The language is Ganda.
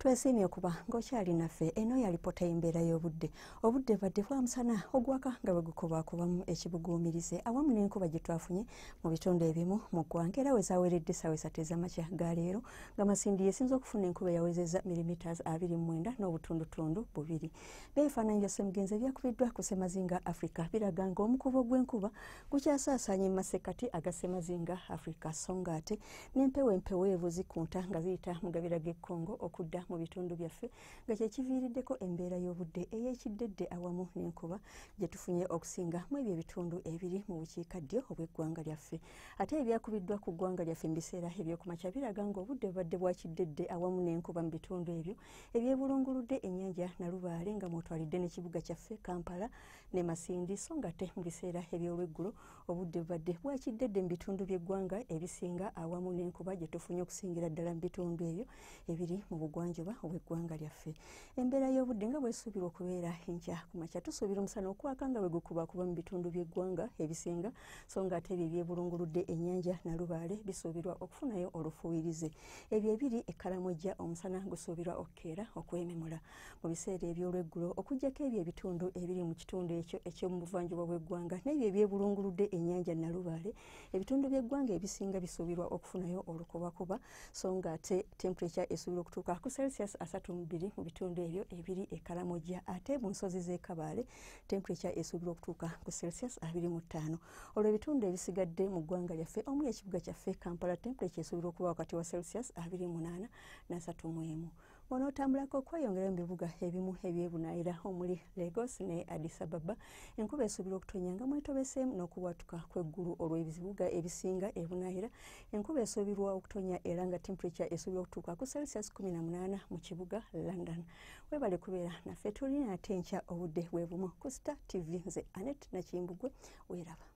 Twesiimye okuba ng'okyali naffe. Eno ya lipoota y'embeera y'obudde. Obudde badde bwa musana ogwaka nga bwe gukubaakubamu ekibuguumirize awamu n'enkuba gye twafunye mu bitundu ebimu mu ggwanga era we zaaweredde essaawa 3 ez'amakya ga leero nga Masindi yeesinze okufuna enkuba eyawezezza milimiters 29 n'obutundutundu 2. By'ebifaananyi bya Ssemugenzi ebyakubiddwa ku Ssemazinga Africa biraga ng'omukubo gw'enkuba gukyasaasaanye mu masekkati aga Ssemazinga Africa so ng'ate n'empewo empeweevu zikunta nga ziyita mu gabira g'e Congo okudda mu bitundu byaffe nga kye kiviiriddeko embeera y'obudde ey'ekiddedde awamu n'enkuba gye tufunye okusinga mu ebyo ebitundu ebiri mu bukiikaddyo obw'eggwanga lyaffe. Ate ebyakubiddwa ku ggwanga lyaffe mu biseera eby'okumakya biraga ng'obudde bubadde bwa kiddedde awamu n'enkuba mu bitundu ebyo ebyebulunguludde ennyanja Nalubaale nga mwotwalidde n'ekibuga kyaffe Kampala ne Masindi so ng'ate mu biseera eby'olweggulo obudde bubadde bwa kiddedde mu bitundu by'eggwanga ebisinga awamu n'enkuba gye tufunye okusingira ddala mu bitundu ebyo ebiri mu bugwanjuba obw'eggwanga lyaffe. Embeera y'obudde nga bwesuubirwa okubeera enkya ku makya tusuubira omusana okwaka nga bwe gukubaakuba mu bitundu by'eggwanga ebisinga so ng'ate ebyo ebyebulunguludde ennyanja Nalubaale bisuubirwa okufunayo olufuuyirize. Ebyo ebiri e Kalamojja omusana gusuubirwa okukeera okwememula. Mu biseera eby'olweggulo okuggyako ebyo ebitundu ebiri mu kitundu ekyo eky'omu buvanjuba bw'eggwanga n'ebyo ebyebulunguludde ennyanja Nalubaale ebitundu by'eggwanga ebisinga bisuubirwa okufunayo olukubakuba so ng'ate temperature esuubirwa okutuuka ku Celsius 32 mu bitundu ebyo ebiri e Kalamojja ate mu nsozi z'e Kabaale temperature esuubirwa okutuuka ku Celsius 25. Olwo ebitundu ebisigadde mu ggwanga lyaffe omuli ekibuga kyaffe Kampala temperature esuubirwa okuba wakati wa Celsius 28 na 31. Onootambulako okweyongera mu bibuga ebimu ebyebunaayira omuli Lagos ne Addis Ababa enkuba esuubirwa okutonnya nga mwetobeseemu n'okubwatuka kw'eggulu olw'ebibuga ebisinga ebunaayira enkuba esuubirwa okutonnya era nga temperature esuubirwa okutuuka ku Celsius 18 mu kibuga London. Weebale kubeera naffe tulina ate enkya obudde bwe bumu ku Star TV nze Annette Nakimbugwe weeraba.